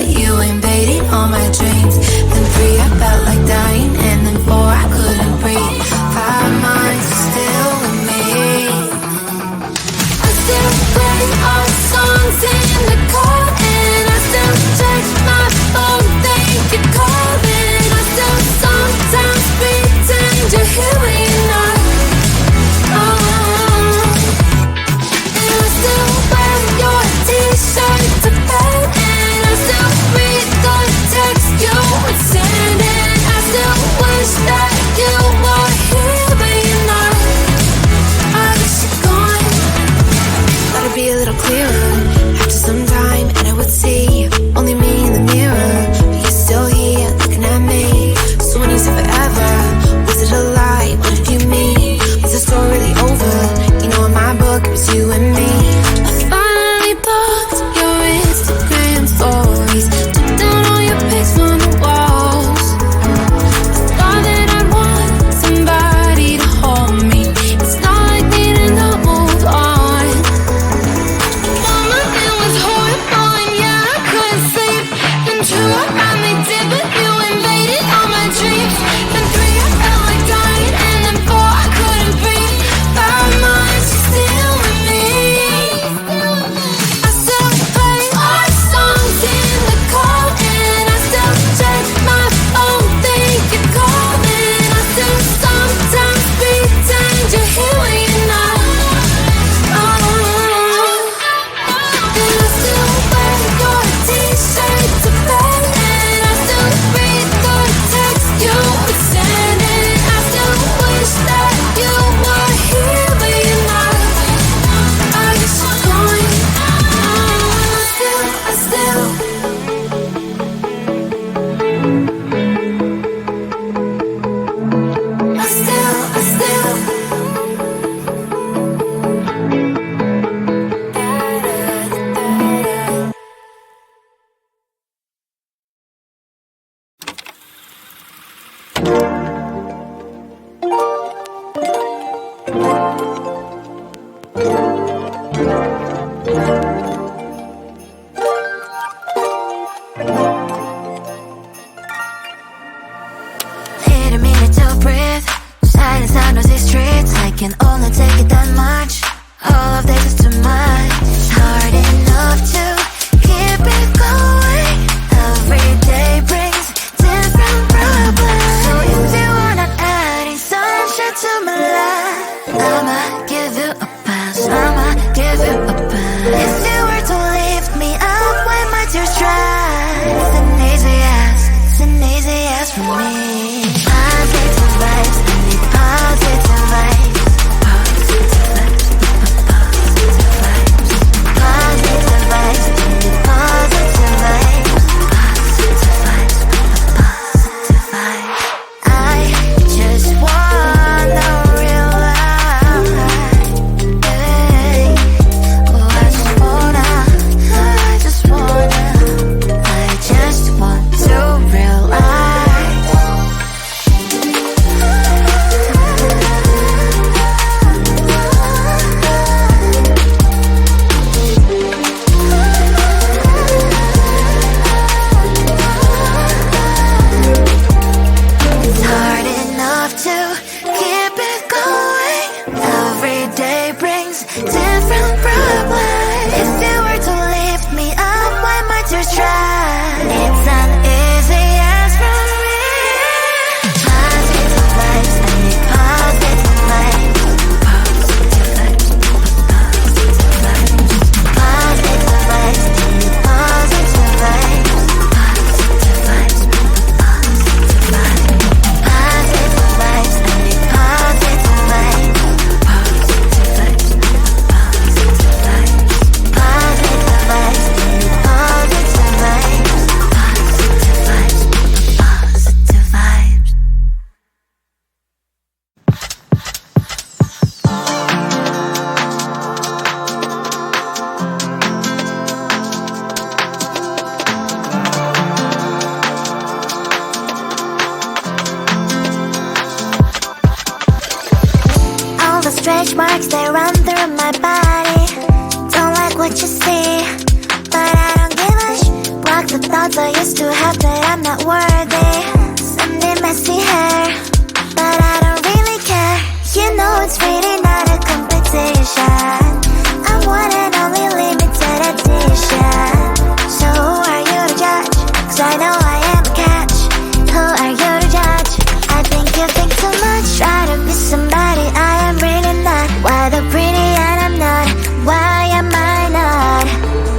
but you invaded all my dreams. Then 3, I felt like dying, and then 4, I couldn't breathe. 5 months, you're still with me. I still play our songs in the car, and I still check my phone, think you're calling. I still sometimes pretend you're here when you're not. And I still wear your t-shirt to bed, and I still read the text you would send, and I still wish that you were here but you're not. I wish you're gone. Thought it'd be a little clearer after some time, and I would see only me in the mirror, but you're still here looking at me. So when you said forever, was it a lie? What did you mean? Was the story really over? You know, in my book it was you and me. I finally blocked your Instagram stories, took down all your pics from the walls. I thought that I'd want somebody to hold me. It's not like me to not move on. Mama, it was horrible, and yeah, I couldn't sleep. Then 2, I finally did, but you invaded all my dreams. Then 3, I felt like dying, and then 4, I couldn't breathe. 5 months, you're still with me. I still play our songs in the car, and I still check my phone, think you're calling. I still sometimes pretend you're here when you're not. And I still wear your t-shirt to bed, and I still read the text you would send, and I still wish that you were here but you're not. I wish you're gone. I still need a minute to breathe. Silence on those streets, I can only take it that much. All of this is too much. It's hard enough to keep it going. Every day brings different problems. So if you wanna add sunshine to my life, I'ma give you a pass, I'ma give you a pass. If you were to lift me up when my tears dry, it's an easy yes, it's an easy yes for me. Positive vibes, I need positive vibes. Positive vibes, positive vibes. Positive vibes, I need positive vibes. Positive vibes, positive vibes. I just wanna realize, hey, oh, I just wanna to realize. It's hard enough to keep it going. Every day brings different problems. If you were to lift me up when my tears dry, it's an easy yes from me. Positive vibes, I need positive vibes. Positive vibes, positive vibes. Positive vibes, I need positive vibes. Positive vibes, positive vibes. Positive vibes, I need positive vibes. Positive vibes, positive vibes. Positive vibes, I need positive vibes. Positive vibes, positive vibes. All the stretch marks, they run through my body. Don't like what you see, but I don't give a sh. Block the thought thoughts I used to have that I'm not worthy. Someday messy hair, but I don't really care. You know it's really not a competition. I'm one and only limited edition. So who are you to judge? 'Cause I know I am a catch. Who are you to judge? I think you think too much. Try to be somebody I am really not. Why the pretty and I'm not? Why am I not?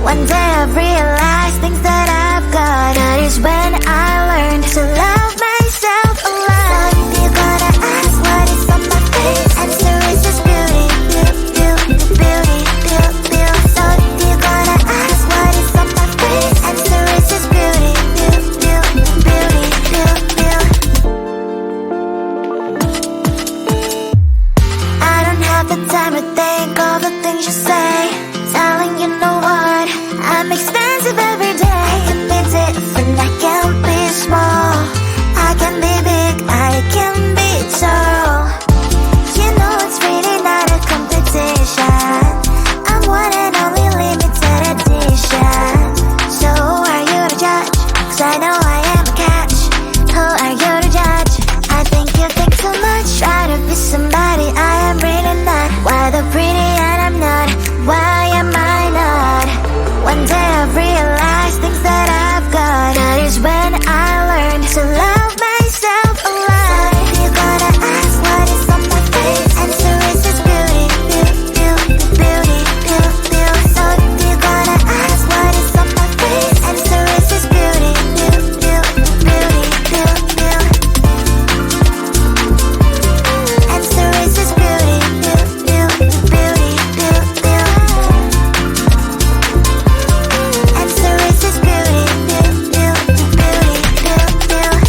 One day I've realized things that I've got. That is when I learned to love myself a lot. So if you're gonna ask what is on my face, answer is just beauty, beauty, beauty, beauty, beauty. So if you're gonna ask what is on my face, answer is just beauty, beauty, beauty, beauty, beauty. I don't have the time to think all the things you say. Telling you know what, I'm expensive every day. I can be different, I can be small. I can be big, I can be tall. You know it's really not a competition. I'm one and only limited edition. So who are you to judge? 'Cause I know I am a catch. Who are you to judge? I think you think too much. Try to be somebody I am really not. Why the pretty and I'm not? Why am I not? One day I've realized things that I've got. That is when I learned to love myself a lot. So if you're gonna ask what is on my face, answer is just beauty, beauty, beauty, beauty, beauty. So if you're gonna ask what is on my face, answer is just beauty, beauty, beauty, beauty, beauty. Answer is just beauty, beauty, beauty, beauty, beauty. Answer is just beauty, beauty, beauty, beauty, beauty.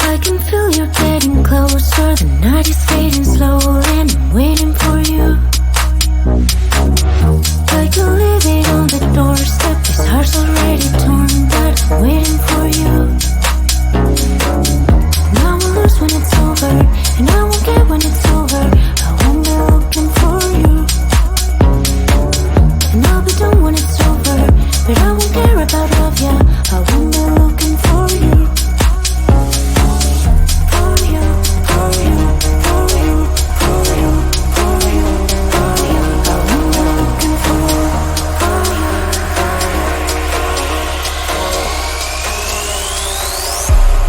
I can feel you getting closer. The night is fading slowly and I'm waiting for you. I can leave it on the doorstep. This heart's already torn, but I'm waiting for you. And I will lose when it's over, and I won't get when it's over. I won't be looking for you. And I'll be done when it's over, but I won't care about love, yeah. I won't be looking for you.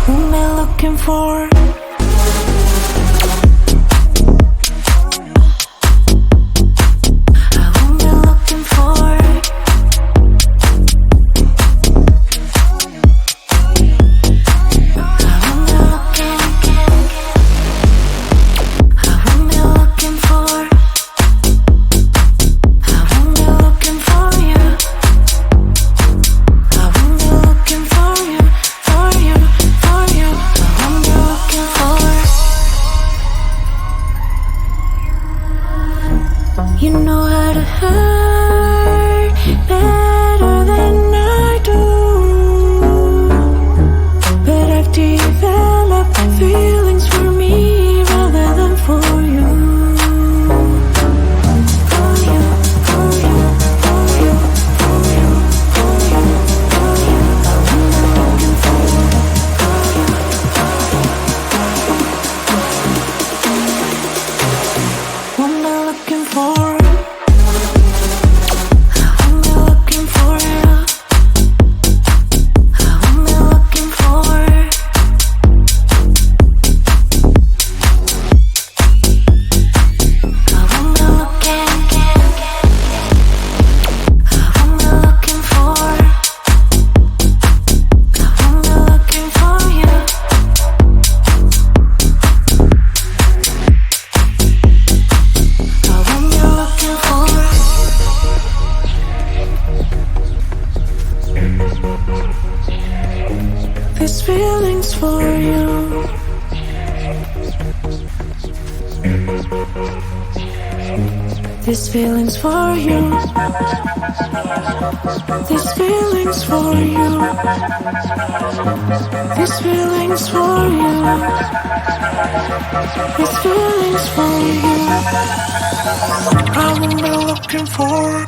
Who am I looking for? For you, for you, I won't be looking These feelings for you. These feelings for you. These feelings for you. These feelings for you. These feelings for you. I haven't been looking for it.